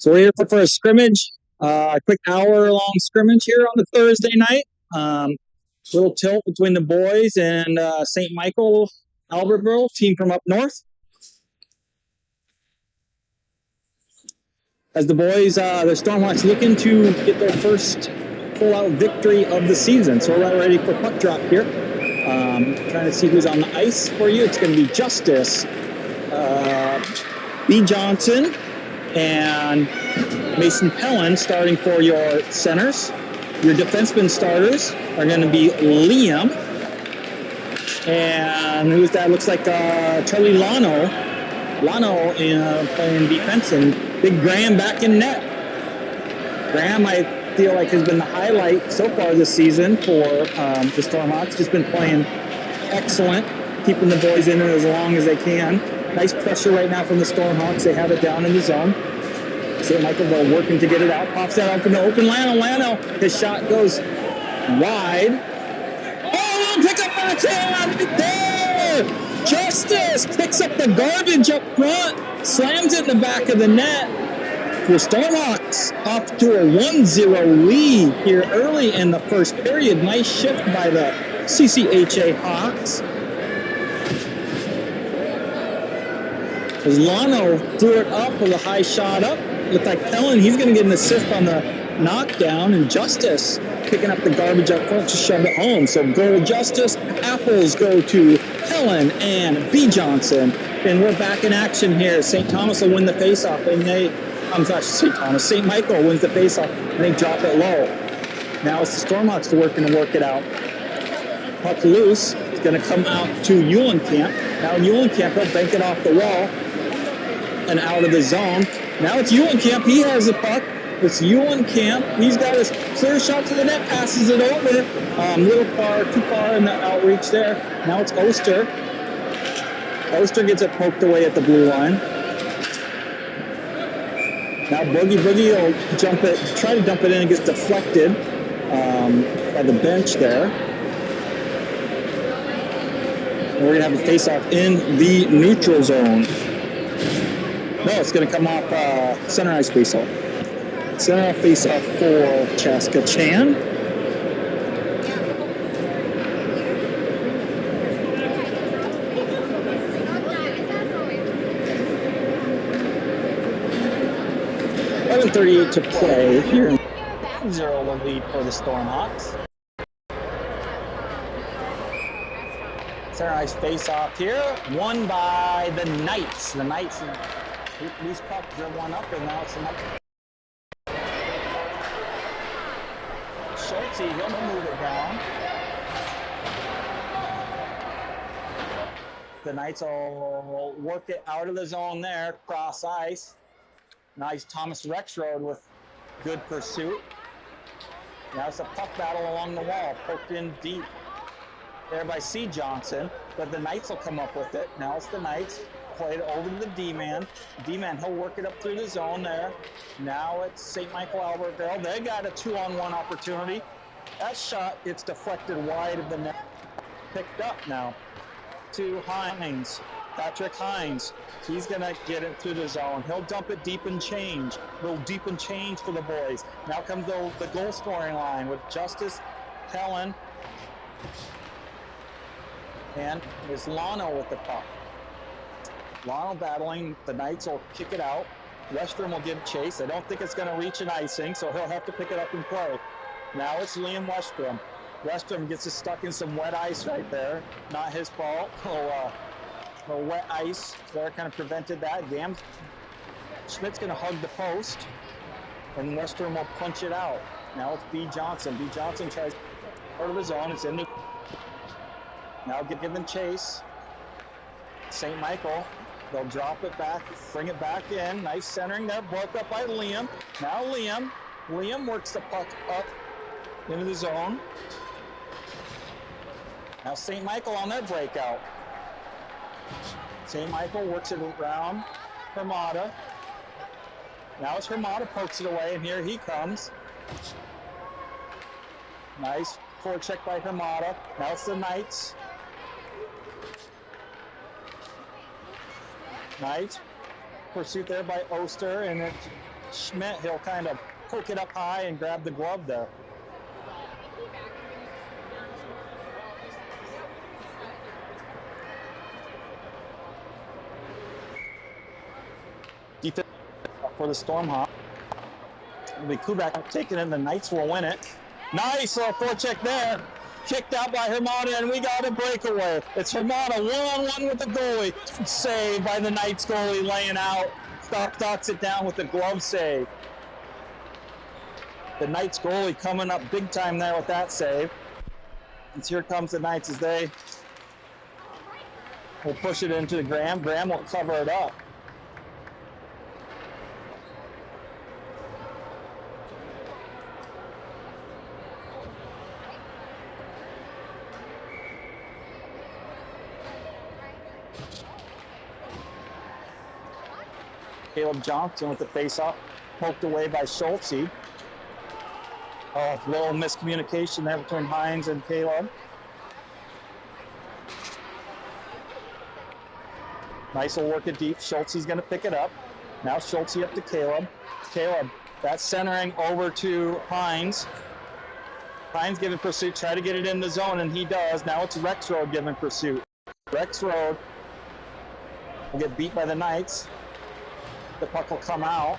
So we're here for a scrimmage, a quick hour-long scrimmage here on a Thursday night. Little tilt between the boys and St. Michael, Albertville, team from up north. As the boys, the Stormhawks looking to get their first full-out victory of the season. So we're about ready for puck drop here. Trying to see who's on the ice for you. It's going to be Justice, B. Johnson, and Mason Pellin starting for your centers. Your defenseman starters are going to be Liam. And who's that? Looks like Charlie Lano. Lano playing defense, and Big Graham back in net. Graham, I feel like, has been the highlight so far this season for the Stormhawks. Just been playing excellent, keeping the boys in it as long as they can. Nice pressure right now from the Stormhawks. They have it down in the zone. St. Michael, though, working to get it out. Pops that out from the open. Lano. His shot goes wide. Oh, pick up backhand right there! Justice picks up the garbage up front. Slams it in the back of the net. The Stormhawks off to a 1-0 lead here early in the first period. Nice shift by the CCHA Hawks. As Lano threw it up with a high shot up. Looked like Pellin, he's going to get an assist on the knockdown, and Justice picking up the garbage up front to shove it home. So goal Justice, apples go to Pellin and B. Johnson. And we're back in action here. St. Thomas will win the faceoff, and St. Michael wins the faceoff, and they drop it low. Now it's the Stormhawks working to work it out. Puck loose. It's going to come out to Eulenkamp. Now Eulenkamp will bank it off the wall and out of the zone. Now it's Eulenkamp. He has the puck. It's Eulenkamp. He's got his clear shot to the net, passes it over. Little far, too far in the outreach there. Now it's Oster. Oster gets it poked away at the blue line. Now Boogie will jump it, try to dump it in, and gets deflected by the bench there. And we're going to have a face-off in the neutral zone. No, it's going to come off center ice face-off. Center ice face-off for Chaska Chan. .38 to play here. 0-1 lead for the Stormhawks. Center ice face-off here, won by the Knights. The Knights, loose puck, dribble one up, and now it's the Knights. Schultz, he'll move it down. The Knights will work it out of the zone there, cross ice. Nice Thomas Rexroad with good pursuit. Now it's a puck battle along the wall, poked in deep there by C. Johnson, but the Knights will come up with it. Now it's the Knights, played over to the D-man. D-man, he'll work it up through the zone there. Now it's St. Michael Albertville. They got a 2-on-1 opportunity. That shot gets deflected wide of the net. Picked up now to Hines. Patrick Hines, he's going to get it through the zone. He'll dump it deep and change. Little deep and change for the boys. Now comes the goal scoring line with Justice, Pellin, and there's Lano with the puck. Lano battling. The Knights will kick it out. Westrom will give chase. I don't think it's going to reach an icing, so he'll have to pick it up and play. Now it's Liam Westrom. Westrom gets stuck in some wet ice right there. Not his fault. The wet ice there kind of prevented that. Schmidt's going to hug the post, and Western will punch it out. Now it's B. Johnson. B. Johnson tries out of the zone. It's in the... Now given chase. St. Michael, they'll drop it back, bring it back in. Nice centering there, broke up by Liam. Now Liam. Liam works the puck up into the zone. Now St. Michael on their breakout. St. Michael works it around Hermata. Now it's Hermata pokes it away, and here he comes. Nice forecheck by Hermata. Now it's the Knights. Knights. Pursuit there by Oster, and it's Schmidt, he'll kind of poke it up high and grab the glove there. Defense for the Stormhawks. It'll be Kubek taking it, the Knights will win it. Nice little forecheck there. Kicked out by Hermana, and we got a breakaway. It's Hermana one-on-one with the goalie. Saved by the Knights goalie, laying out. Knocks it down with the glove save. The Knights goalie coming up big time there with that save. And here comes the Knights as they will push it into the Graham. Graham will cover it up. Caleb Johnson with the faceoff, poked away by Schultze. Oh, little miscommunication there between Hines and Caleb. Nice will work it deep. Schultze's going to pick it up. Now Schultze up to Caleb. Caleb, that's centering over to Hines. Hines giving pursuit, try to get it in the zone, and he does. Now it's Rexroad giving pursuit. Rexroad will get beat by the Knights. The puck will come out.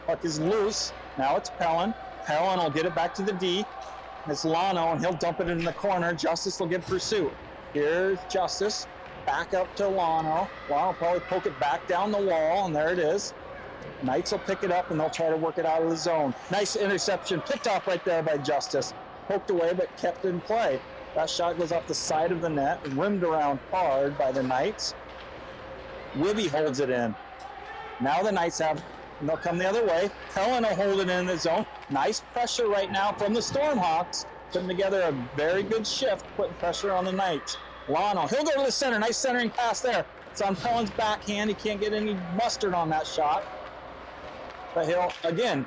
Puck is loose. Now it's Pellin. Pellin will get it back to the D. It's Lano, and he'll dump it in the corner. Justice will get pursuit. Here's Justice. Back up to Lano. Lano will probably poke it back down the wall, and there it is. Knights will pick it up, and they'll try to work it out of the zone. Nice interception. Picked off right there by Justice. Poked away, but kept in play. That shot goes off the side of the net, rimmed around hard by the Knights. Wibby holds it in. Now the Knights have, and they'll come the other way. Pellin will hold it in the zone. Nice pressure right now from the Stormhawks. Putting together a very good shift, putting pressure on the Knights. Lano, he'll go to the center. Nice centering pass there. It's on Pellin's backhand. He can't get any mustard on that shot. But he'll, again,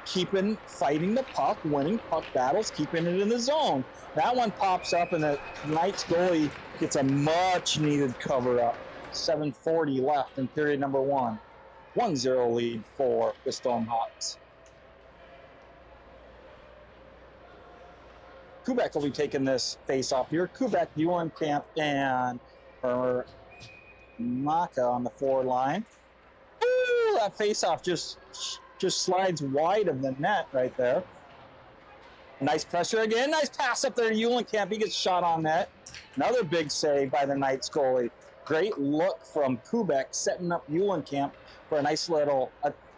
fighting the puck, winning puck battles, keeping it in the zone. That one pops up, and the Knights goalie gets a much-needed cover-up. 7:40 left in period number 1. 1-0 lead for the Stormhawks. Kubek will be taking this face-off here. Kubek, Eulenkamp, and Maka on the forward line. Ooh, that face-off just slides wide of the net right there. Nice pressure again. Nice pass up there to Eulenkamp. He gets shot on net. Another big save by the Knights goalie. Great look from Kubek, setting up Eulenkamp for a nice little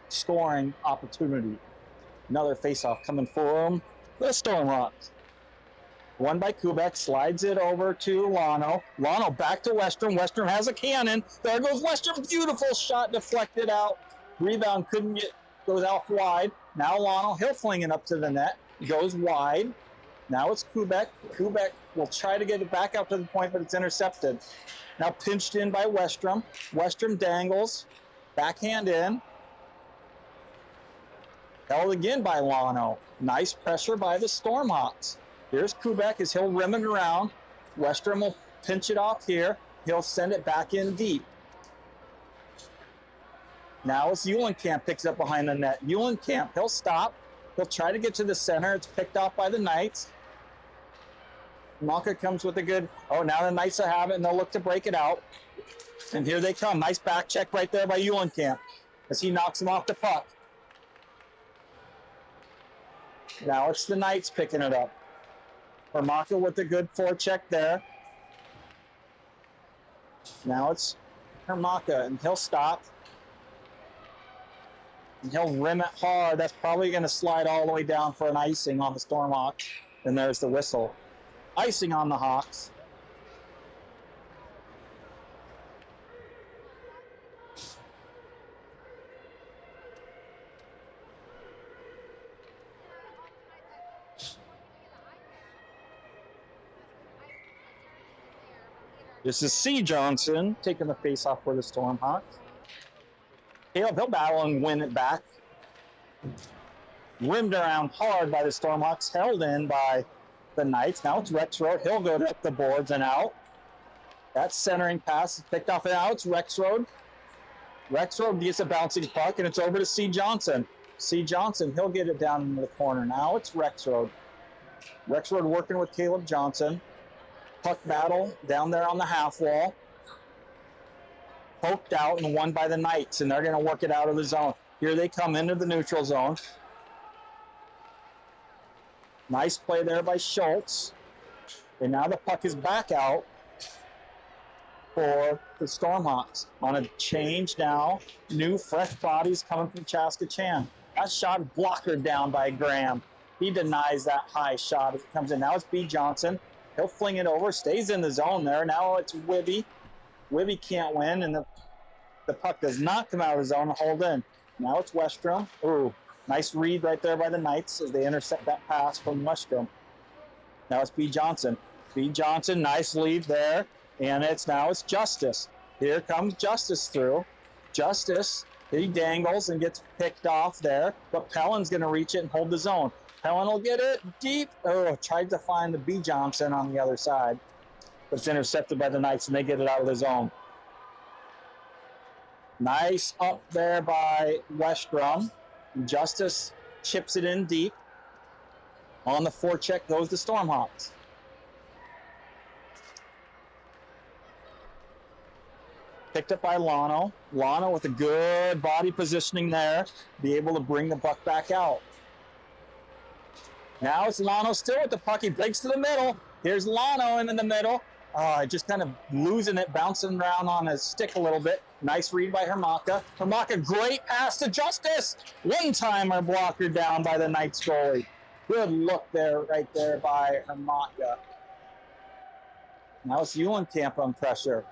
scoring opportunity. Another face-off coming for him. The Stormhawks. Won by Kubek, slides it over to Lano. Lano back to Westrom. Westrom has a cannon. There goes Westrom. Beautiful shot, deflected out. Rebound couldn't get, goes out wide. Now Lano, he'll fling it up to the net. Goes wide. Now it's Kubek. Kubek will try to get it back up to the point, but it's intercepted. Now pinched in by Westrom. Westrom dangles. Backhand in. Held again by Lano. Nice pressure by the Stormhawks. Here's Kubek as he'll rim it around. Westrom will pinch it off here. He'll send it back in deep. Now it's Eulenkamp picks up behind the net. Eulenkamp, he'll stop. He'll try to get to the center. It's picked off by the Knights. Maka comes with a good, now the Knights will have it, and they'll look to break it out. And here they come. Nice back check right there by Eulenkamp as he knocks him off the puck. Now it's the Knights picking it up. Maka with a good forecheck there. Now it's Hermaka, and he'll stop. And he'll rim it hard. That's probably going to slide all the way down for an icing on the Stormhawks. And there's the whistle. Icing on the Hawks. This is C. Johnson taking the face-off for the Stormhawks. Caleb, he'll battle and win it back. Rimmed around hard by the Stormhawks, held in by the Knights. Now it's Rexroad. He'll go up the boards and out. That centering pass is picked off, and out it's Rexroad. Rexroad gets a bouncing puck, and it's over to C. Johnson. C. Johnson, he'll get it down into the corner. Now it's Rexroad. Rexroad working with Caleb Johnson. Puck battle down there on the half wall. Poked out and won by the Knights, and they're going to work it out of the zone. Here they come into the neutral zone. Nice play there by Schultz. And now the puck is back out for the Stormhawks. On a change now, new fresh bodies coming from Saskatchewan. That shot blocker down by Graham. He denies that high shot as it comes in. Now it's B. Johnson. He'll fling it over, stays in the zone there. Now it's Wibby. Wibby can't win, and the puck does not come out of the zone and hold in. Now it's Westrom. Ooh, nice read right there by the Knights as they intercept that pass from Westrom. Now it's B. Johnson. B. Johnson, nice lead there. And now it's Justice. Here comes Justice through. Justice, he dangles and gets picked off there. But Pellin's going to reach it and hold the zone. Pellin will get it deep. Oh, tried to find the B. Johnson on the other side. But it's intercepted by the Knights, and they get it out of the zone. Nice up there by Westrom. Justice chips it in deep. On the forecheck goes the Stormhawks. Picked up by Lano. Lano with a good body positioning there. Be able to bring the puck back out. Now it's Lano still with the puck. He breaks to the middle. Here's Lano in the middle. Just kind of losing it, bouncing around on his stick a little bit. Nice read by Hermaka. Hermaka, great pass to Justice. One-timer blocker down by the Knights goalie. Good look there, right there by Hermaka. Now it's Eulenkamp on pressure.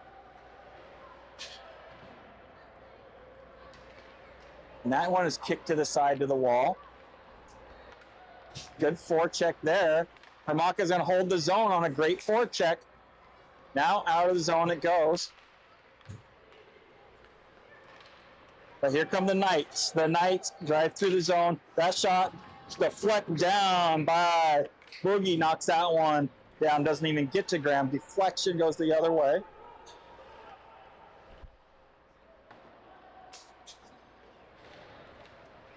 And that one is kicked to the side of the wall. Good forecheck there. Hermaka's going to hold the zone on a great forecheck. Now out of the zone it goes. But here come the Knights. The Knights drive through the zone. That shot deflected down by Boogie. Knocks that one down. Doesn't even get to Graham. Deflection goes the other way.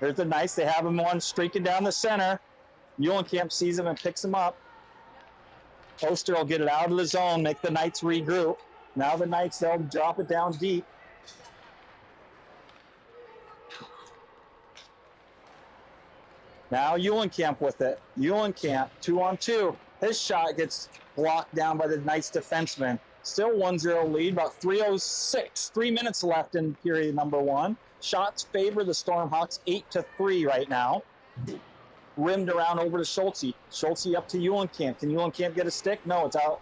Here's the Knights. They have him one streaking down the center. Eulenkamp sees him and picks him up. Oster will get it out of the zone, make the Knights regroup. Now the Knights, they'll drop it down deep. Now Eulenkamp with it. Eulenkamp, 2-on-2. His shot gets blocked down by the Knights defenseman. Still 1-0 lead, about 3:06. 3 minutes left in period number one. Shots favor the Stormhawks 8-3 right now. Rimmed around over to Schultze. Schultze up to Eulenkamp. Can Eulenkamp get a stick? No, it's out.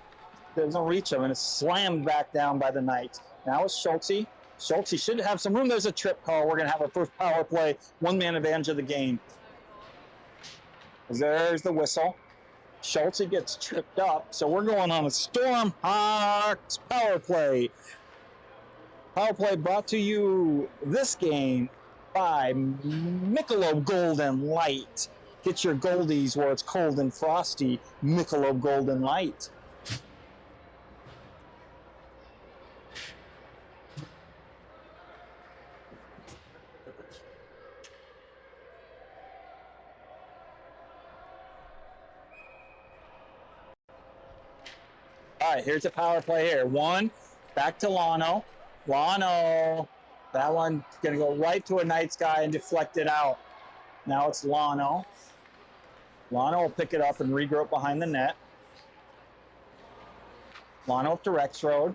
Doesn't reach him, and it's slammed back down by the Knights. Now it's Schultze. Schultze should have some room. There's a trip call. We're going to have our first power play. One-man advantage of the game. There's the whistle. Schultze gets tripped up, so we're going on a Stormhawks power play. Power play brought to you this game by Michelob Golden Light. Get your goldies where it's cold and frosty. Michelob Golden Light. All right, here's a power play here. One, back to Lano. Lano, that one's going to go right to a Knights guy and deflect it out. Now it's Lano. Lano will pick it up and regroup behind the net. Lano up to Rexroad.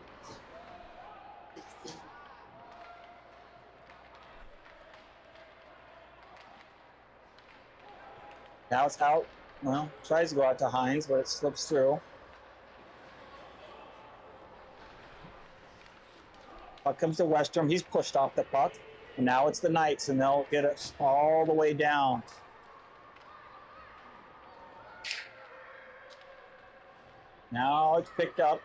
Now it's out. Well, tries to go out to Hines, but it slips through. Puck comes to Westrom. He's pushed off the puck. And now it's the Knights, and they'll get it all the way down. Now it's picked up.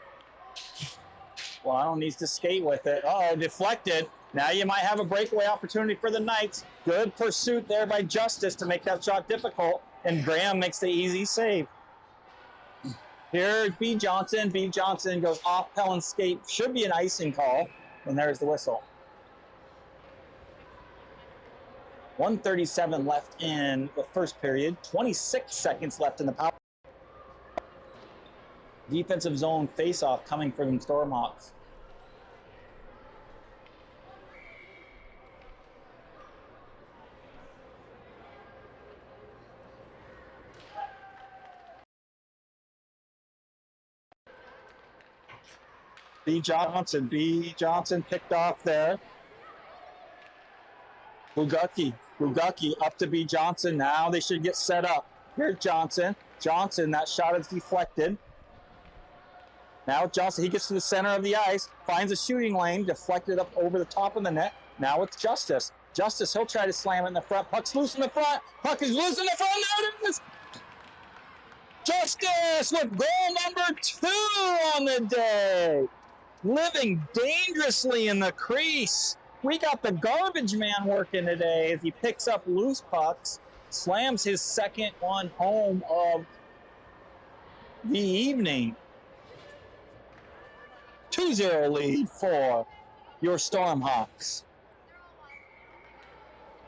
Lano needs to skate with it. Oh, deflected. Now you might have a breakaway opportunity for the Knights. Good pursuit there by Justice to make that shot difficult. And Graham makes the easy save. Here's B. Johnson. B. Johnson goes off Pellin's skate. Should be an icing call. And there's the whistle. 1:37 left in the first period. 26 seconds left in the power. Defensive zone face-off coming from Stormhawks. B. Johnson picked off there. Bugatti up to B. Johnson. Now they should get set up. Here's Johnson. That shot is deflected. Now Johnson, he gets to the center of the ice, finds a shooting lane, deflected up over the top of the net. Now it's Justice. He'll try to slam it in the front. Puck's loose in the front. Puck is loose in the front. There it is. Justice with goal number 2 on the day. Living dangerously in the crease. We got the garbage man working today as he picks up loose pucks, slams his second one home of the evening. 2-0 lead for your Stormhawks.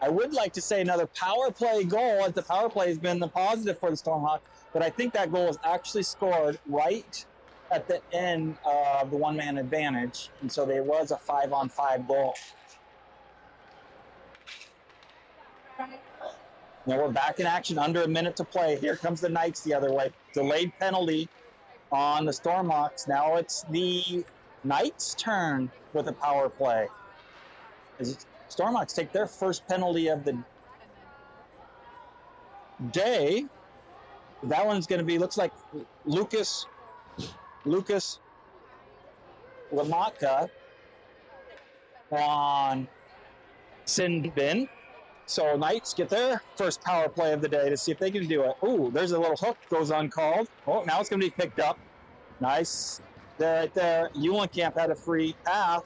I would like to say another power play goal, as the power play has been the positive for the Stormhawks, but I think that goal was actually scored right at the end of the one-man advantage, and so there was a 5-on-5 goal. Now we're back in action, under a minute to play. Here comes the Knights the other way. Delayed penalty on the Stormhawks. Now it's the Knights' turn with a power play. As Stormhawks take their first penalty of the day. That one's going to be, looks like Lucas Lamaka on Sinbin. So Knights get their first power play of the day to see if they can do it. Ooh, there's a little hook, goes uncalled. Oh, now it's going to be picked up. Nice. There, right there. Eulenkamp had a free path,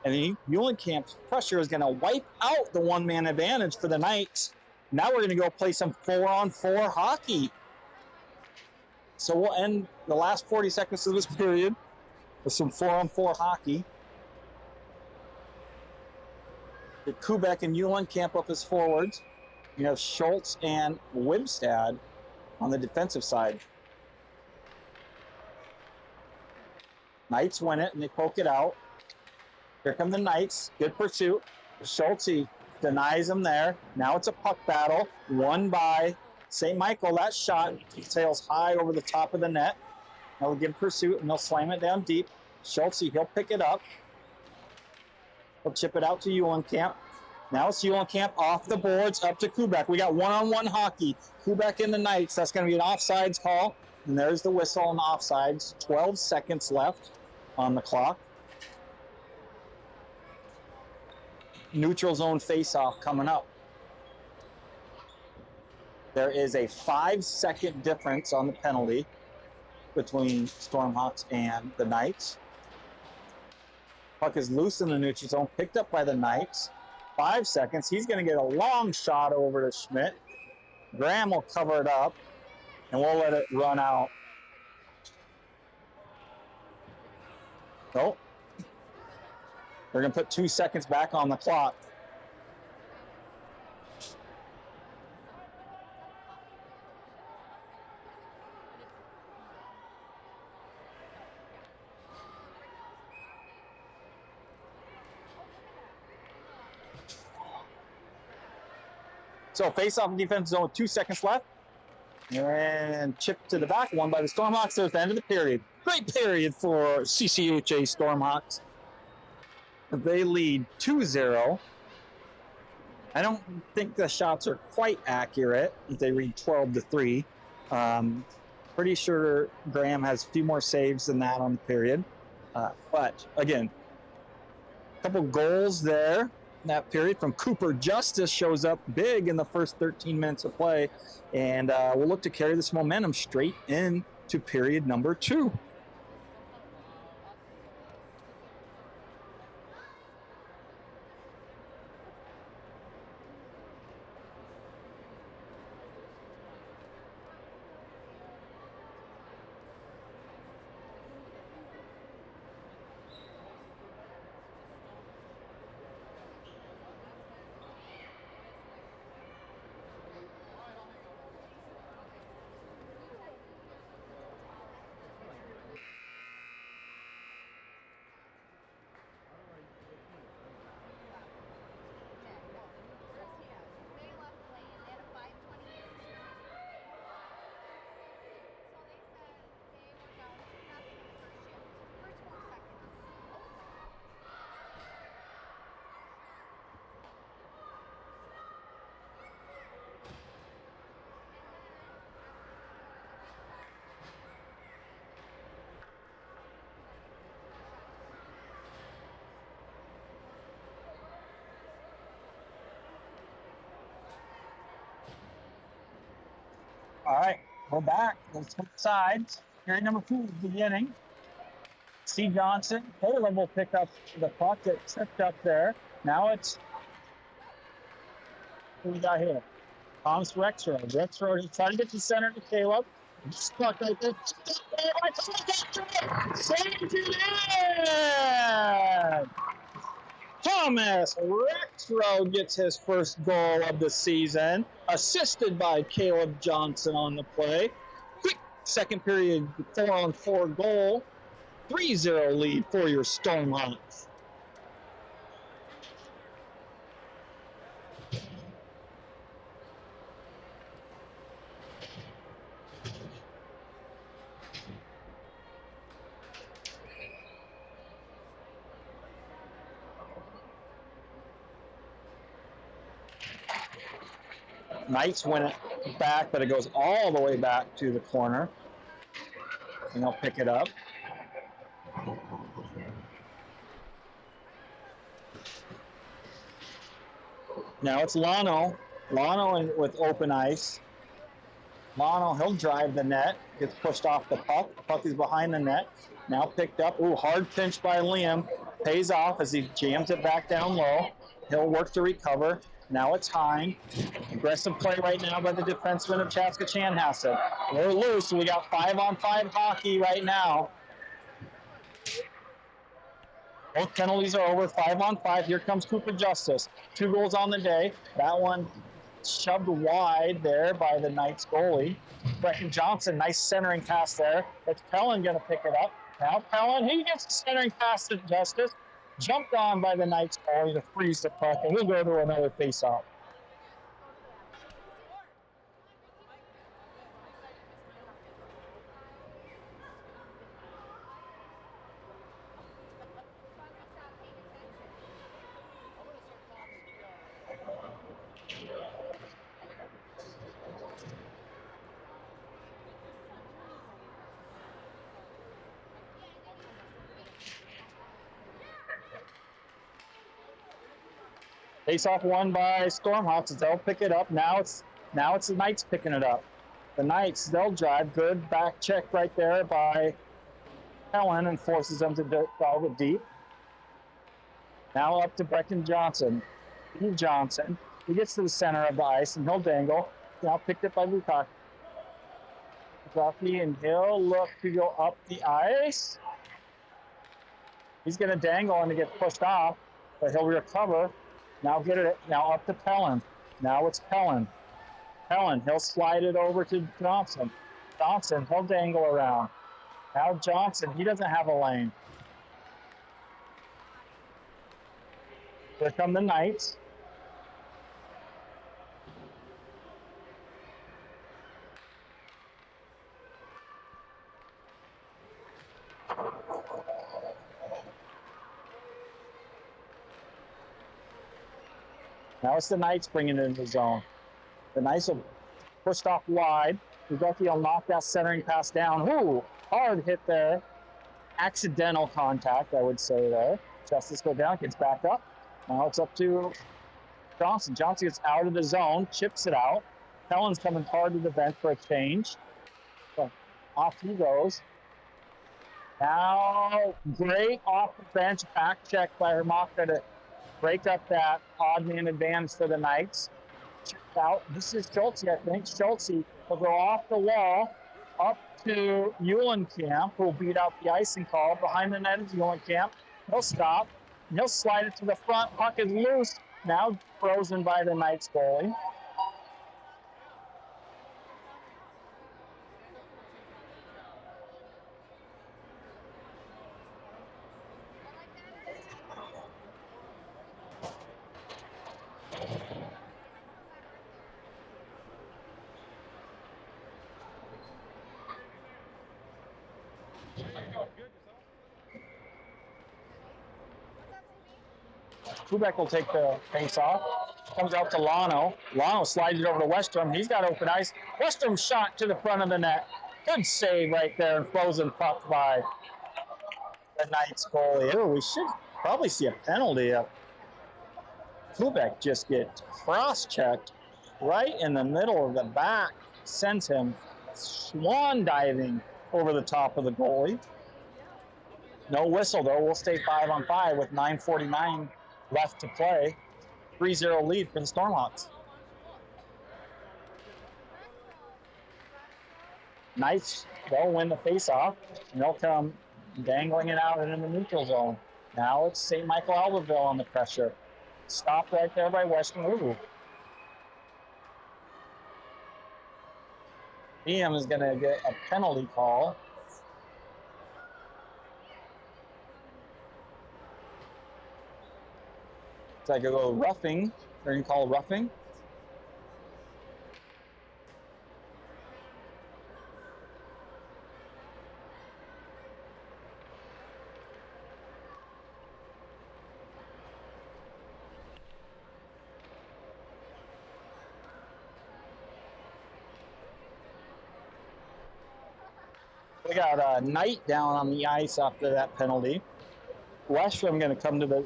and Eulenkamp's pressure is going to wipe out the one-man advantage for the Knights. Now we're going to go play some 4-on-4 hockey. So we'll end the last 40 seconds of this period with some 4-on-4 hockey. Kubek and Eulenkamp up as forwards. You have Schultz and Wibstad on the defensive side. Knights win it, and they poke it out. Here come the Knights. Good pursuit. Schultz denies them there. Now it's a puck battle, won by St. Michael. That shot sails high over the top of the net. They'll give pursuit, and they'll slam it down deep. Schultz, he'll pick it up. He'll chip it out to Eulenkamp. Now it's Eulenkamp off the boards up to Kubek. We got one-on-one hockey. Kubek and the Knights. That's going to be an offsides call. And there's the whistle on offsides. 12 seconds left on the clock. Neutral zone face-off coming up. There is a 5-second difference on the penalty between Stormhawks and the Knights. Puck is loose in the neutral zone, picked up by the Knights. 5 seconds. He's going to get a long shot over to Schmidt. Graham will cover it up, and we'll let it run out. Oh. They're going to put 2 seconds back on the clock. So face-off defense zone with 2 seconds left. And chip to the back, won by the Stormhawks. There's the end of the period. Great period for CCHA Stormhawks. They lead 2-0. I don't think the shots are quite accurate. They read 12-3. Pretty sure Graham has a few more saves than that on the period. But again, a couple goals there. That period from Cooper. Justice shows up big in the first 13 minutes of play, and we'll look to carry this momentum straight into period number 2. All right, we're back. Let's flip sides. Period number 2 is beginning. C. Johnson, Caleb will pick up the puck that tripped up there. Now it's, who we got here? Thomas Rexroad. Rexroad is trying to get the center to Caleb. Stuck right there. Saved it in! Thomas Rexroad gets his first goal of the season, assisted by Caleb Johnson on the play. Quick second period 4-on-4 goal. 3-0 lead for your Stormhawks. Knights win it back, but it goes all the way back to the corner. And they'll pick it up. Now it's Lano. Lano with open ice. Lano, he'll drive the net. Gets pushed off the puck. The puck is behind the net. Now picked up. Ooh, hard pinch by Liam. Pays off as he jams it back down low. He'll work to recover. Now it's Hine. Aggressive play right now by the defenseman of Chaska Chanhassen. We're loose. We got 5-on-5 hockey right now. Both penalties are over. 5-on-5. Here comes Cooper Justice. 2 goals on the day. That one shoved wide there by the Knights goalie. Brecton Johnson, nice centering pass there. It's Pellin going to pick it up. Now Pellin, he gets the centering pass to Justice. Jumped on by the Knights goalie to freeze the puck, and we'll go to another face-off. Face-off won by Stormhawks. They'll pick it up. Now it's the Knights picking it up. The Knights, they'll drive. Good back check right there by Helen and forces them to drive it deep. Now up to Brecton Johnson. Steve Johnson. He gets to the center of the ice and he'll dangle. Now picked up by Lukaku. And he'll look to go up the ice. He's going to dangle and to get pushed off, but he'll recover. Now get it. Now up to Pellin. Now it's Pellin. Pellin, he'll slide it over to Johnson. Johnson, he'll dangle around. Now Johnson, he doesn't have a lane. Here come the Knights. Now it's the Knights bringing it into the zone. The Knights will pushed off wide. Lugoki will knock that centering pass down. Ooh, hard hit there. Accidental contact, I would say there. Justice go down, gets back up. Now it's up to Johnson. Johnson gets out of the zone, chips it out. Pellin's coming hard to the bench for a change. So off he goes. Now, great off the bench back check by Hermaka to break up that odd man advantage for the Knights. Checked out. This is Schultze, I think. Schultze will go off the wall up to Eulenkamp, who will beat out the icing call. Behind the net is Eulenkamp. He'll stop. And he'll slide it to the front. Puck is loose. Now frozen by the Knights goalie. Kubek will take the face off. Comes out to Lano. Lano slides it over to Westrom. He's got open ice. Westrom shot to the front of the net. Good save right there and frozen puck by the Knights goalie. Ooh, we should probably see a penalty. Kubek just gets cross-checked right in the middle of the back sends him swan diving over the top of the goalie. No whistle, though. We'll stay 5-on-5 with 9:49 left to play. 3-0 lead for the Stormhawks. Knights, they'll win the faceoff, and they'll come dangling it out into the neutral zone. Now it's St. Michael Albertville on the pressure. Stopped right there by Western Louisville. DM is going to get a penalty call. It's like a little roughing. They're going to call roughing. We got Knight down on the ice after that penalty. Westrom going to come to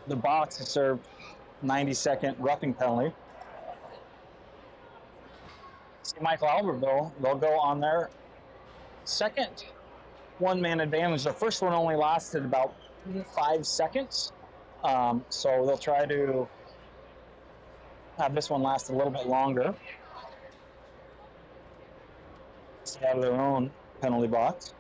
the box to serve 90-second roughing penalty. St. Michael Albertville, they'll go on their second one-man advantage. The first one only lasted about 5 seconds. So they'll try to have this one last a little bit longer. Out of their own penalty box.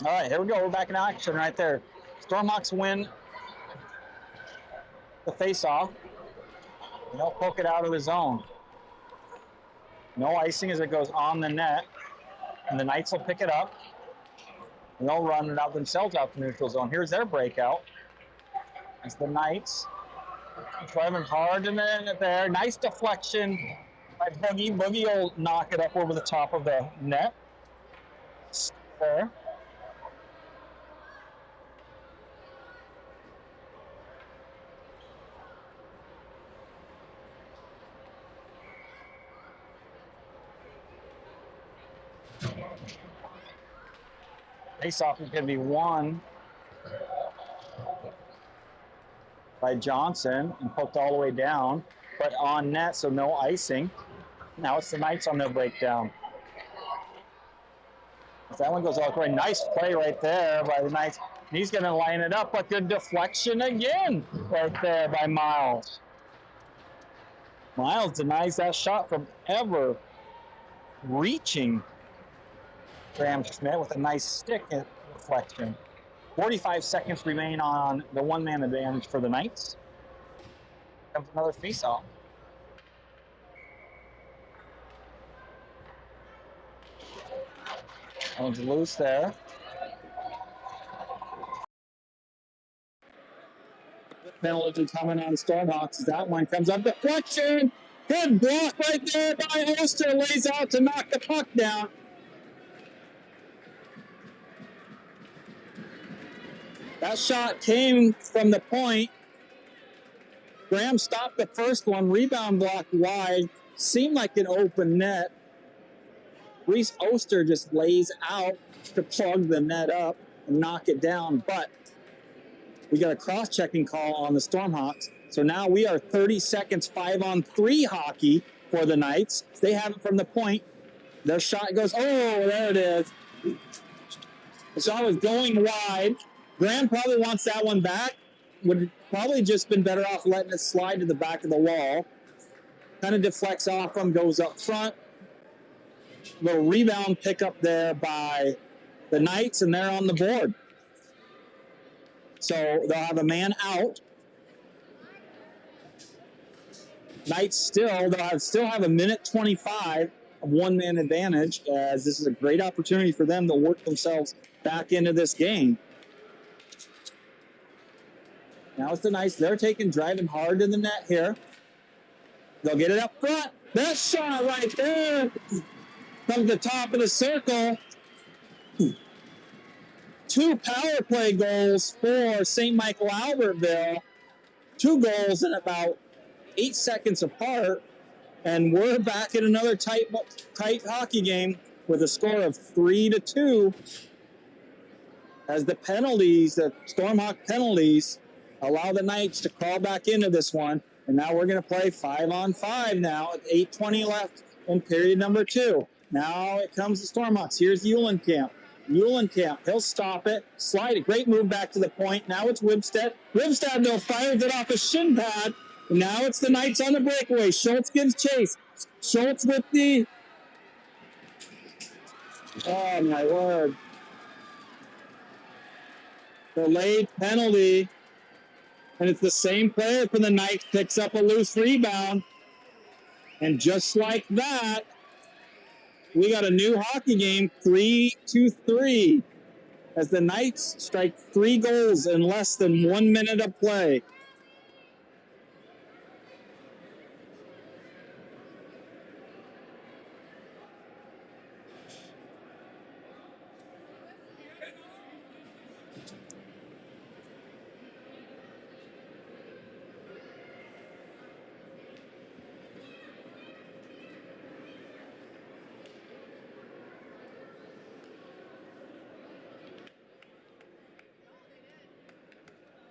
All right, here we go. We're back in action right there. Stormhawks win the face-off. They'll poke it out of the zone. No icing as it goes on the net. And the Knights will pick it up. And they'll run it out themselves out the neutral zone. Here's their breakout. It's the Knights driving hard in there. Nice deflection by Boogie. Boogie will knock it up over the top of the net. There. Face-off is going to be won by Johnson and poked all the way down, but on net, so no icing. Now it's the Knights on their breakdown. If that one goes all the way, nice play right there by the Knights. He's going to line it up, but good deflection again right there by Miles. Miles denies that shot from ever reaching Graham Schmidt with a nice stick deflection. 45 seconds remain on the one-man advantage for the Knights. Comes another face-off. One's loose there. Penalty coming on Stormhawks. That one comes up. Deflection! Good block right there by Oster. Lays out to knock the puck down. That shot came from the point. Graham stopped the first one. Rebound blocked wide. Seemed like an open net. Reese Oster just lays out to plug the net up and knock it down. But we got a cross-checking call on the Stormhawks. So now we are 30 seconds 5-on-3 hockey for the Knights. They have it from the point. Their shot goes, oh, there it is. The shot was going wide. Graham probably wants that one back. Would probably just been better off letting it slide to the back of the wall. Kind of deflects off him, goes up front. Little rebound pickup there by the Knights, and they're on the board. So they'll have a man out. Knights still have a minute 25 of one-man advantage, as this is a great opportunity for them to work themselves back into this game. Now it's the Knights. They're driving hard in the net here. They'll get it up front. That shot right there from the top of the circle. 2 power play goals for St. Michael Albertville. 2 goals in about 8 seconds apart. And we're back in another tight hockey game with a score of 3-2. As the penalties, the Stormhawk penalties, allow the Knights to crawl back into this one. And now we're going to play 5-on-5 now at 8:20 left in period number 2. Now it comes to Stormhawks. Here's Eulenkamp. Eulenkamp, he'll stop it, slide it. Great move back to the point. Now it's Wibstead. Wibstead, though, fires it off a shin pad. Now it's the Knights on the breakaway. Schultz gives chase. Schultz with the... Oh, my word. Delayed penalty. And it's the same player from the Knights picks up a loose rebound. And just like that, we got a new hockey game, 3-3, as the Knights strike 3 goals in less than 1 minute of play.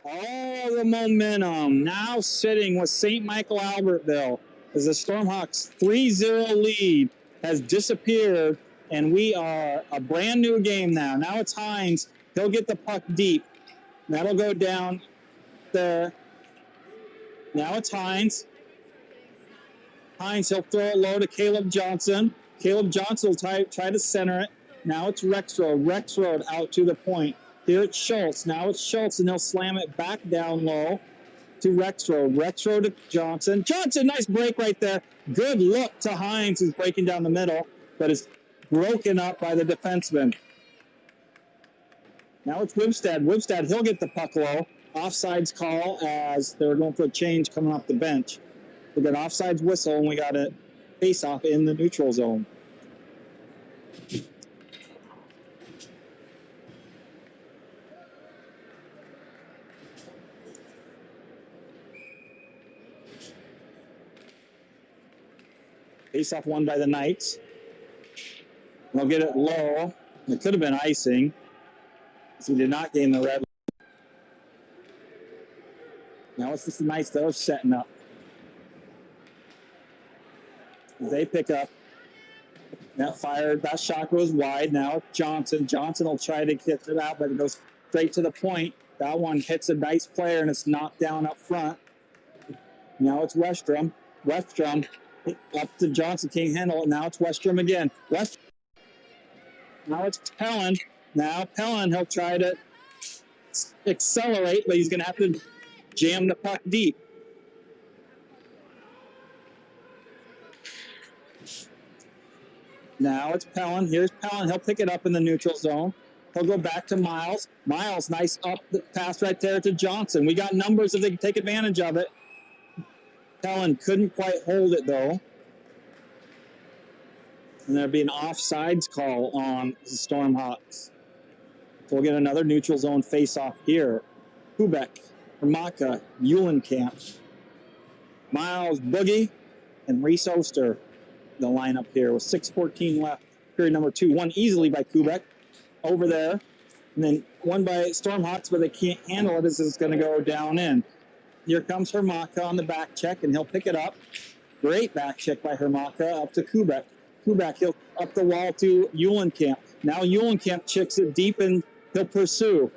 All the momentum now sitting with St. Michael Albertville as the Stormhawks' 3-0 lead has disappeared, and we are a brand new game now. Now it's Hines. He'll get the puck deep. That'll go down there. Now it's Hines. Hines, he'll throw it low to Caleb Johnson. Caleb Johnson will try to center it. Now it's Rexroad. Rexroad out to the point. Here it's Schultz. Now it's Schultz, and he'll slam it back down low to Rexroad. Rexroad to Johnson. Johnson, nice break right there. Good look to Hines, who's breaking down the middle, but is broken up by the defenseman. Now it's Wibstead. Wibstead, he'll get the puck low. Offsides call as they're going for a change coming off the bench. We got offsides whistle, and we got a face-off in the neutral zone. Face-off won by the Knights. They'll get it low. It could have been icing, so we did not gain the red. Now it's just the Knights that are setting up. They pick up. That shot goes wide. Now Johnson. Johnson will try to get it out, but it goes straight to the point. That one hits a nice player, and it's knocked down up front. Now it's Westrom. Westrom up to Johnson. Can't handle it. Now it's Westrom again. Now it's Pellin. Now Pellin, he'll try to accelerate, but he's going to have to jam the puck deep. Now it's Pellin. Here's Pellin. He'll pick it up in the neutral zone. He'll go back to Miles. Miles, nice up the pass right there to Johnson. We got numbers if they can take advantage of it. Pellin couldn't quite hold it, though. And there'll be an offsides call on the Stormhawks. So we'll get another neutral zone face-off here. Kubek, Hermaka, Eulenkamp, Miles, Boogie, and Reese Oster. The lineup here with 6:14 left. Period number 2. Won easily by Kubek over there. And then won by Stormhawks, but they can't handle it as it's going to go down in. Here comes Hermaka on the back check, and he'll pick it up. Great back check by Hermaka up to Kubek. Kubek, he'll up the wall to Eulenkamp. Now Eulenkamp checks it deep, and he'll pursue.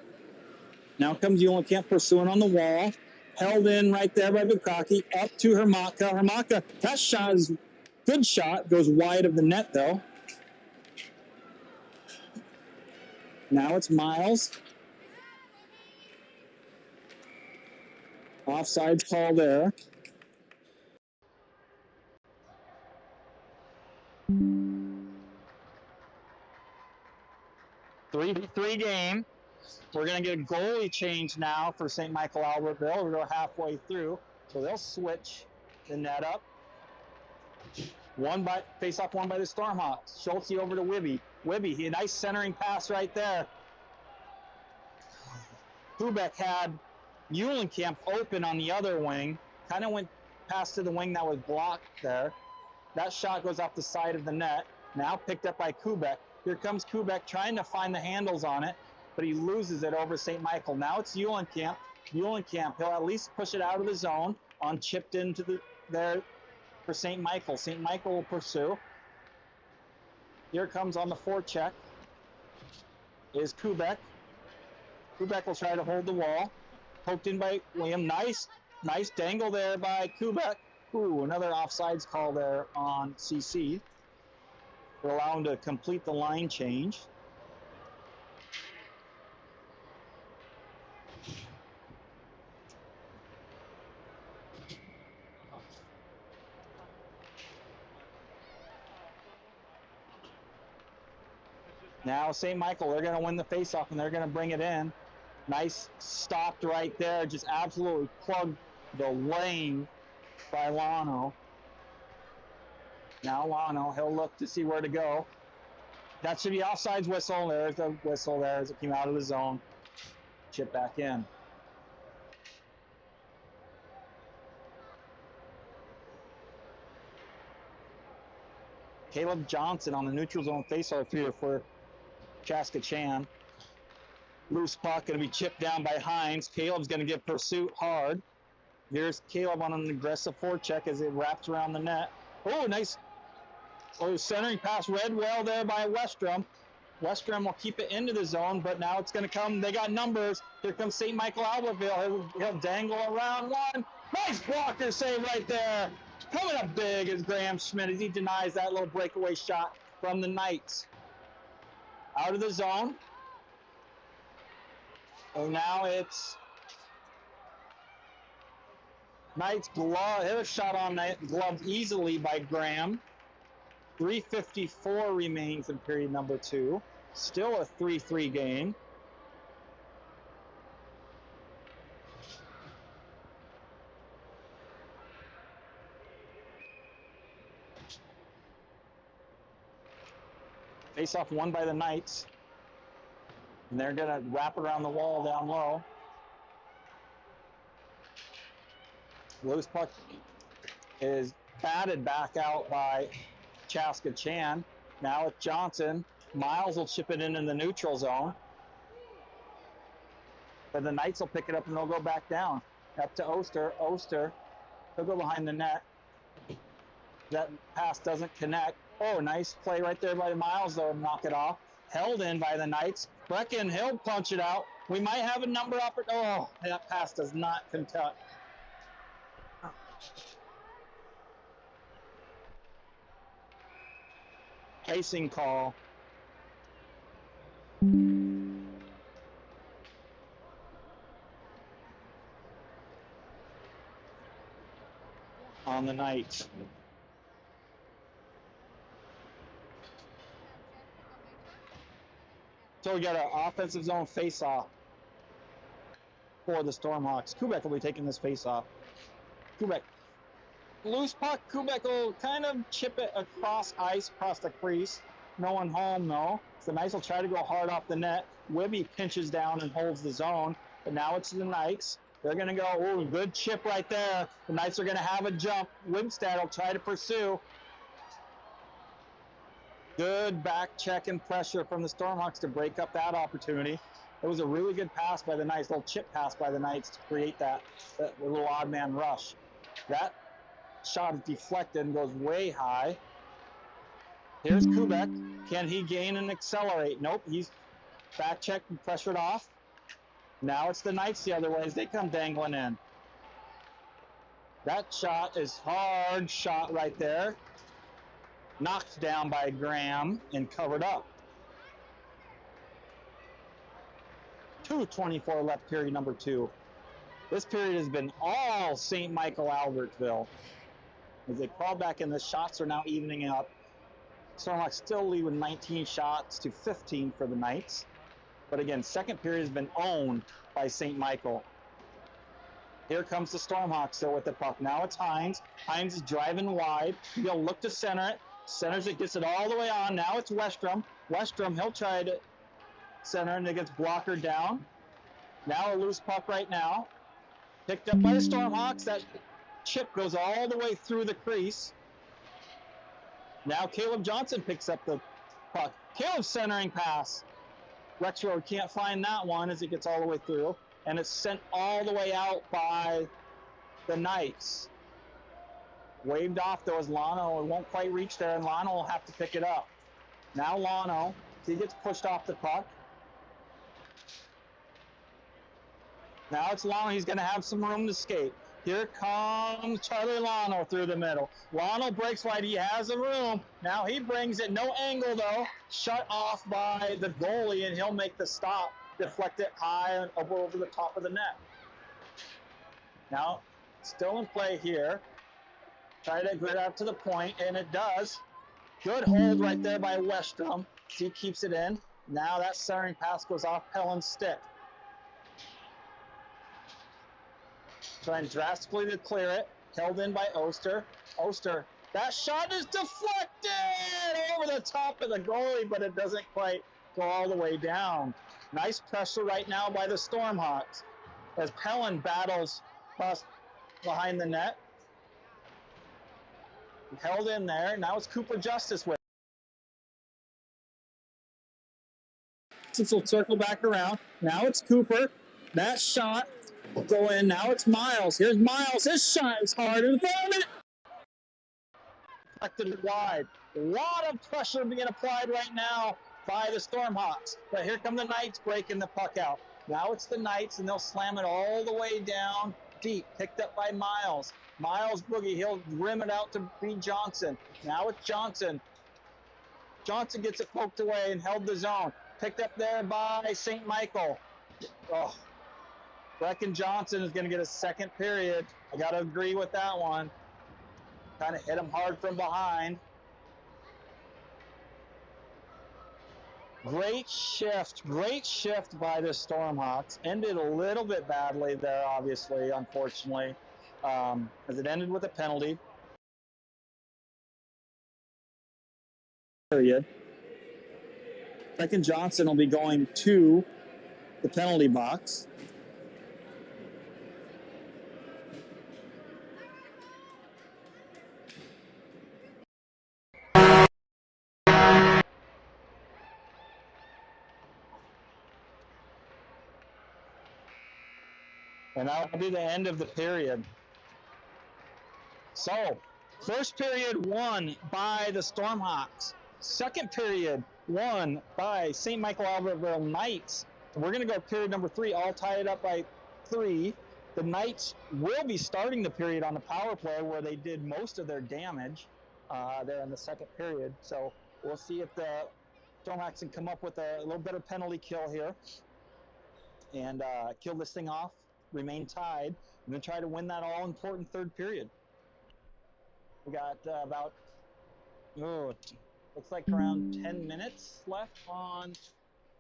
Now comes Eulenkamp pursuing on the wall. Held in right there by Bukaki. Up to Hermaka. Hermaka, that shot is good shot. Goes wide of the net, though. Now it's Miles. Offsides call there. Three game. We're going to get a goalie change now for St. Michael Albertville. We'll go halfway through. So they'll switch the net up. Face-off won by the Stormhawks. Schulte over to Wibby. Wibby, a nice centering pass right there. Kubek had Eulenkamp open on the other wing. Kind of went past to the wing that was blocked there. That shot goes off the side of the net. Now picked up by Kubek. Here comes Kubek trying to find the handles on it, but he loses it over St. Michael. Now it's Eulenkamp. Eulenkamp, he'll at least push it out of the zone on chipped into there for St. Michael. St. Michael will pursue. Here comes on the forecheck is Kubek. Kubek will try to hold the wall. Poked in by William. Nice dangle there by Kubek. Ooh, another offsides call there on CC. We'll allow him to complete the line change. Now St. Michael, they're going to win the faceoff and they're going to bring it in. Nice stopped right there. Just absolutely plugged the lane by Lano. Now Lano, he'll look to see where to go. That should be offsides whistle. There's the whistle there as it came out of the zone. Chip back in. Caleb Johnson on the neutral zone faceoff here for Saskatchewan. Loose puck going to be chipped down by Hines. Caleb's going to give pursuit hard. Here's Caleb on an aggressive forecheck as it wraps around the net. Oh, nice. Oh, centering pass read well there by Westrom. Westrom will keep it into the zone, but now it's going to come. They got numbers. Here comes St. Michael Albertville. He'll dangle around one. Nice blocker save right there. Coming up big is Graham Schmidt as he denies that little breakaway shot from the Knights. Out of the zone. And now it's Knights glove. Hit a shot on that glove easily by Graham. 3:54 remains in period number 2. Still a 3-3 game. Face-off won by the Knights. And they're going to wrap it around the wall down low. Loose puck is batted back out by Saskatchewan. Now it's Johnson. Miles will chip it in the neutral zone. But the Knights will pick it up and they'll go back down. Up to Oster. Oster, he'll go behind the net. That pass doesn't connect. Oh, nice play right there by Miles, though, to knock it off. Held in by the Knights. Brecken, he'll punch it out. We might have a number up. Oh, that pass does not connect. Icing call. On the Knights. So we got an offensive zone face-off for the Stormhawks. Kubek will be taking this face-off. Kubek. Loose puck. Kubek will kind of chip it across ice, across the crease. No one home, though. So the Knights will try to go hard off the net. Wibby pinches down and holds the zone. But now it's the Knights. They're going to go, oh, good chip right there. The Knights are going to have a jump. Wimstad will try to pursue. Good back check and pressure from the Stormhawks to break up that opportunity. It was a really good pass by the Knights, little chip pass by the Knights to create that little odd man rush. That shot is deflected and goes way high. Here's Kubek. Can he gain and accelerate? Nope, he's back checked and pressured off. Now it's the Knights the other way as they come dangling in. That shot is hard shot right there. Knocked down by Graham and covered up. 2:24 left, period number 2. This period has been all St. Michael Albertville. As they crawl back in, the shots are now evening up. Stormhawks still lead with 19 shots to 15 for the Knights. But again, second period has been owned by St. Michael. Here comes the Stormhawks still with the puck. Now it's Hines. Hines is driving wide. He'll look to center it. Centers it, gets it all the way on. Now it's Westrom. Westrom, he'll try to center, and it gets blocker down. Now a loose puck right now. Picked up by the Stormhawks. That chip goes all the way through the crease. Now Caleb Johnson picks up the puck. Caleb centering pass. Rexroad can't find that one as it gets all the way through. And it's sent all the way out by the Knights. Waved off though as Lano. It won't quite reach there, and Lano will have to pick it up. Now Lano, he gets pushed off the puck. Now it's Lano. He's going to have some room to skate. Here comes Charlie Lano through the middle. Lano breaks wide. He has a room. Now he brings it. No angle, though. Shut off by the goalie, and he'll make the stop. Deflect it high and over the top of the net. Now, still in play here. Try to get out to the point, and it does. Good hold right there by Westrom. He keeps it in. Now that centering pass goes off Pellin's stick. Trying drastically to clear it. Held in by Oster. Oster, that shot is deflected over the top of the goalie, but it doesn't quite go all the way down. Nice pressure right now by the Stormhawks as Pellin battles behind the net. Held in there. Now it's Cooper Justice with it. Will circle back around. Now it's Cooper. That shot will go in. Now it's Miles. Here's Miles. His shot is hard in front of it. Deflected it wide. A lot of pressure being applied right now by the Stormhawks. But here come the Knights breaking the puck out. Now it's the Knights, and they'll slam it all the way down deep. Picked up by Miles. Miles Boogie, he'll rim it out to beat Johnson. Now it's Johnson. Johnson gets it poked away and held the zone. Picked up there by St. Michael. Oh, reckon Johnson is going to get a second period. I got to agree with that one. Kind of hit him hard from behind. Great shift by the Stormhawks. Ended a little bit badly there, obviously, unfortunately, as it ended with a penalty. Period. Reckon Johnson will be going to the penalty box. And that will be the end of the period. So, first period won by the Stormhawks. Second period won by St. Michael Albertville Knights. We're going to go period number 3, all tied up by 3. The Knights will be starting the period on the power play where they did most of their damage there in the second period. So we'll see if the Stormhawks can come up with a little better penalty kill here and kill this thing off, remain tied, and then try to win that all-important third period. We got looks like around 10 minutes left on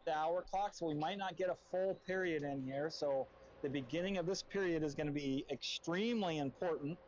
the hour clock, so we might not get a full period in here. So the beginning of this period is going to be extremely important.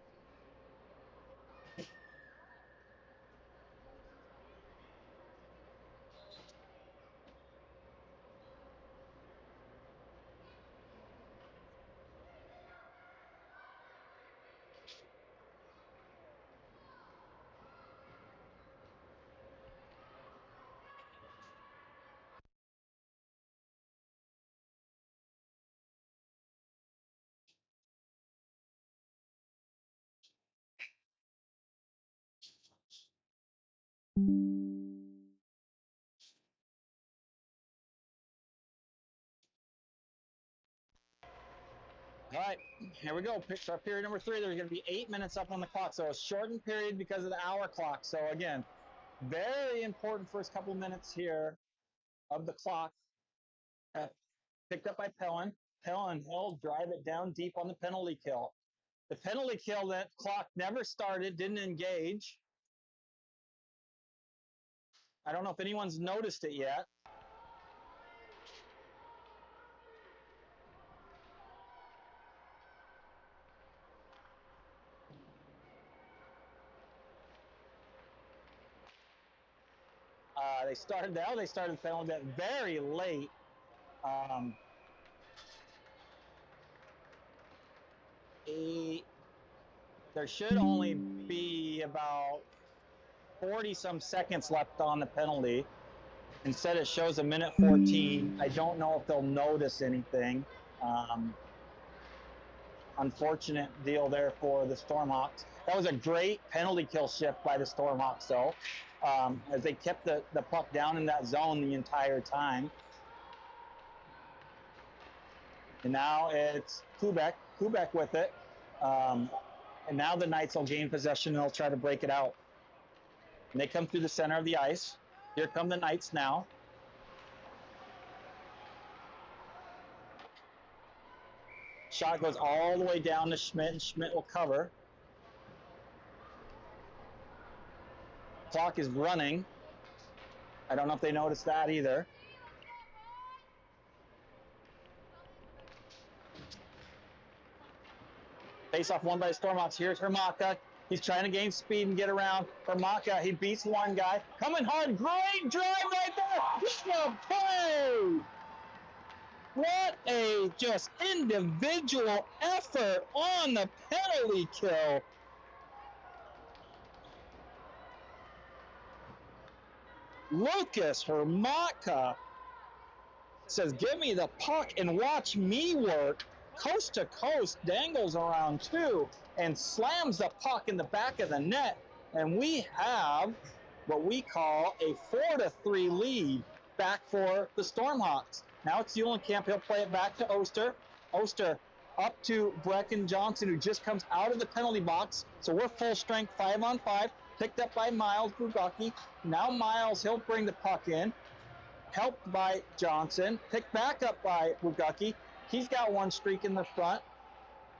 All right, here we go. Our period number 3. There's going to be 8 minutes up on the clock, so a shortened period because of the hour clock. So again, very important first couple minutes here of the clock. Picked up by Pellin. Pellin, he'll drive it down deep on the penalty kill. The penalty kill, that clock never started, didn't engage. I don't know if anyone's noticed it yet. They started the penalty very late. There should only be about 40-some seconds left on the penalty. Instead, it shows a minute 14. I don't know if they'll notice anything. Unfortunate deal there for the Stormhawks. That was a great penalty kill shift by the Stormhawks, though, as they kept the puck down in that zone the entire time. And now it's Kubek with it. And now the Knights will gain possession and they'll try to break it out. And they come through the center of the ice. Here come the Knights now. Shot goes all the way down to Schmidt, and Schmidt will cover. Clock is running. I don't know if they noticed that either. Face-off won by the Stormhawks. Here's Hermaka. He's trying to gain speed and get around. Hermaka, he beats one guy. Coming hard. Great drive right there. What a play! What a just individual effort on the penalty kill. Lucas Hermaka says, give me the puck and watch me work. Coast to coast, dangles around two, and slams the puck in the back of the net. And we have what we call a 4-3 lead back for the Stormhawks. Now it's Eulenkamp. He'll play it back to Oster. Oster up to Brecken Johnson, who just comes out of the penalty box. So we're full strength, 5-on-5, picked up by Miles Bugaki. Now Miles, he'll bring the puck in, helped by Johnson, picked back up by Bugaki. He's got one streak in the front,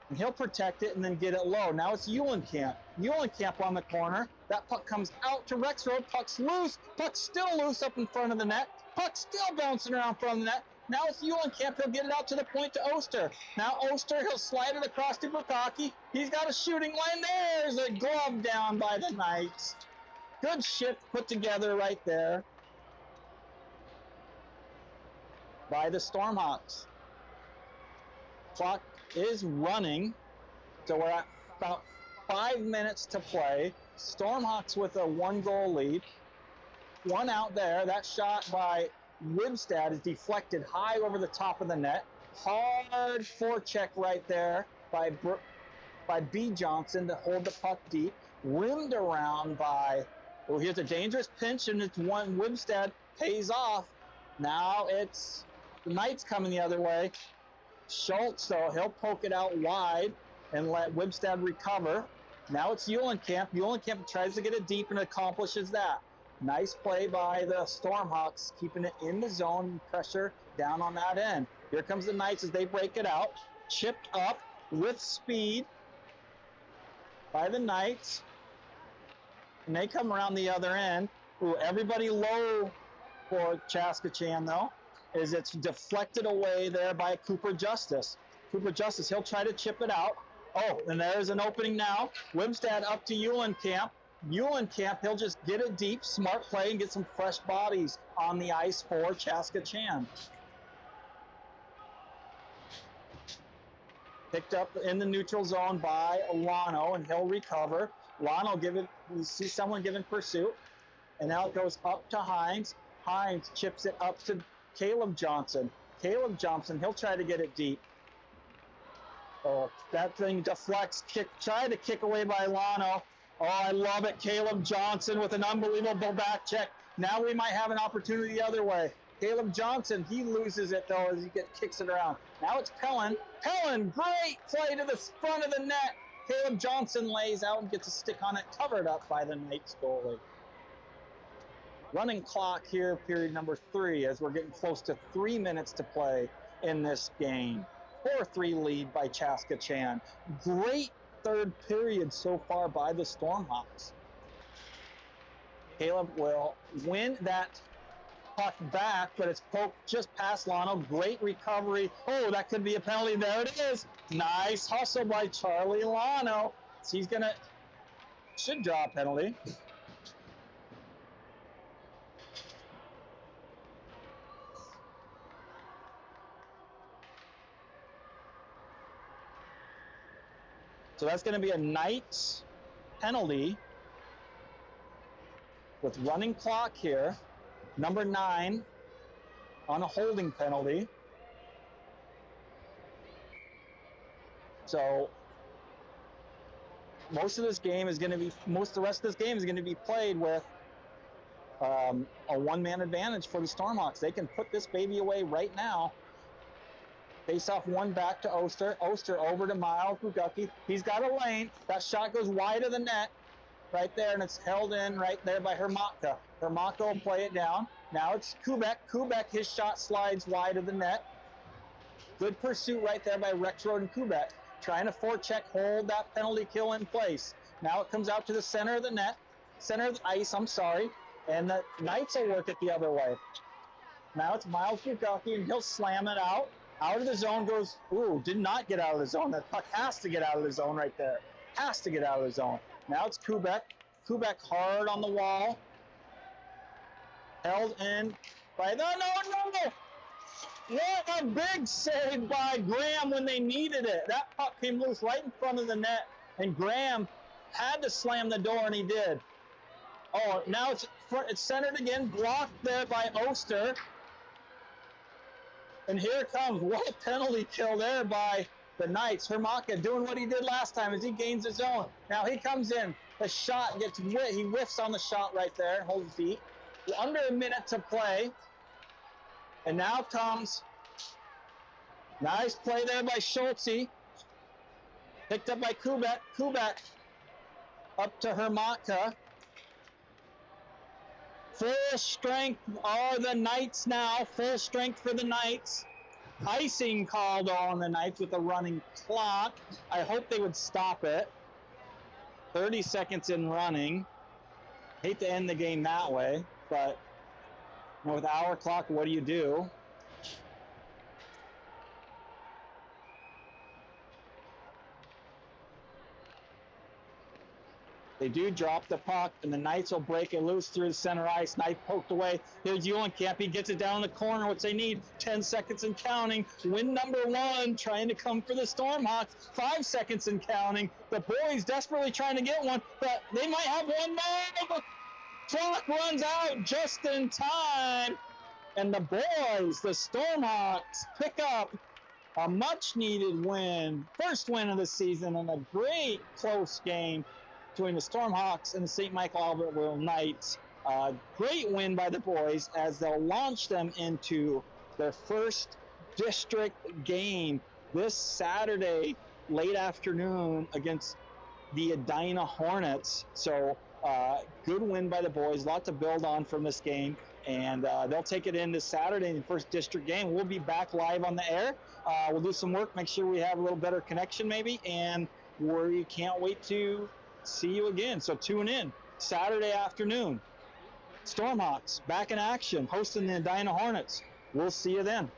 and he'll protect it and then get it low. Now it's Eulenkamp. Eulenkamp on the corner. That puck comes out to Rexroad. Puck's loose. Puck's still loose up in front of the net. Puck's still bouncing around front of the net. Now it's Eulenkamp. He'll get it out to the point to Oster. Now Oster, he'll slide it across to Bukaki. He's got a shooting line. There's a glove down by the Knights. Good shift put together right there by the Stormhawks. Clock is running, so we're at about 5 minutes to play. Stormhawks with a 1-goal lead. One out there. That shot by Wibstad is deflected high over the top of the net. Hard forecheck right there by B. Johnson to hold the puck deep. Rimmed around by, oh, here's a dangerous pinch, and it's one. Wibstad pays off. Now it's the Knights coming the other way. Schultz, though, he'll poke it out wide and let Wibstad recover. Now it's Eulenkamp. Eulenkamp tries to get it deep and accomplishes that. Nice play by the Stormhawks, keeping it in the zone, pressure down on that end. Here comes the Knights as they break it out. Chipped up with speed by the Knights. And they come around the other end. Ooh, everybody low for Chaskachan, though, is it's deflected away there by Cooper Justice. Cooper Justice, he'll try to chip it out. Oh, and there's an opening now. Wibstad up to Eulenkamp. Eulenkamp, he'll just get it deep, smart play, and get some fresh bodies on the ice for Chaskachan. Picked up in the neutral zone by Lano, and he'll recover. Lano you see someone giving pursuit, and now it goes up to Hines. Hines chips it up to Caleb Johnson. Caleb Johnson, he'll try to get it deep. Oh, that thing deflects, try to kick away by Lano. Oh, I love it. Caleb Johnson with an unbelievable back check. Now we might have an opportunity the other way. Caleb Johnson, he loses it, though, as he kicks it around. Now it's Pellin. Pellin, great play to the front of the net. Caleb Johnson lays out and gets a stick on it, covered up by the Knights goalie. Running clock here, period number 3, as we're getting close to 3 minutes to play in this game. 4-3 lead by Chaskachan. Great third period so far by the Stormhawks. Caleb will win that puck back, but it's poked just past Lano. Great recovery. Oh, that could be a penalty. There it is. Nice hustle by Charlie Lano. So he's should draw a penalty. So that's going to be a Knights penalty with running clock here. Number 9 on a holding penalty. So most of the rest of this game is going to be played with a one-man advantage for the Stormhawks. They can put this baby away right now. Face off one back to Oster. Oster over to Miles Bugucki. He's got a lane. That shot goes wide of the net right there, and it's held in right there by Hermatka. Hermatka will play it down. Now it's Kubek. Kubek, his shot slides wide of the net. Good pursuit right there by Rexroad and Kubek. Trying to forecheck, hold that penalty kill in place. Now it comes out to the center of the net. Center of the ice, I'm sorry. And the Knights will work it the other way. Now it's Miles Bugucki, and he'll slam it out. Out of the zone goes, did not get out of the zone. That puck has to get out of the zone right there. Has to get out of the zone. Now it's Kubek. Kubek hard on the wall. Held in by no. What a big save by Graham when they needed it. That puck came loose right in front of the net, and Graham had to slam the door, and he did. Oh, now it's centered again, blocked there by Oster. And here it comes. What a penalty kill there by the Knights. Hermatka doing what he did last time as he gains his own. Now he comes in. The shot gets he whiffs on the shot right there, holds feet. Under a minute to play. And now comes nice play there by Schultze. Picked up by Kubek. Kubek up to Hermatka. Full strength are the Knights now. Full strength for the Knights. Icing called on the Knights with a running clock. I hope they would stop it. 30 seconds in running. Hate to end the game that way, but with our clock, what do you do? They do drop the puck, and the Knights will break it loose through the center ice. Knight poked away. Here's Eulenkamp. He gets it down the corner, which they need. 10 seconds and counting. Win number 1, trying to come for the Stormhawks. 5 seconds and counting. The boys desperately trying to get one, but they might have one more. The clock runs out just in time. And the boys, the Stormhawks, pick up a much-needed win. First win of the season, and a great close game between the Stormhawks and the St. Michael Albertville Knights. Great win by the boys as they'll launch them into their first district game this Saturday late afternoon against the Edina Hornets. So good win by the boys. A lot to build on from this game. And they'll take it in this Saturday in the first district game. We'll be back live on the air. We'll do some work, make sure we have a little better connection maybe. And we can't wait to see you again. So tune in Saturday afternoon. Stormhawks back in action, hosting the Edina Hornets. We'll see you then.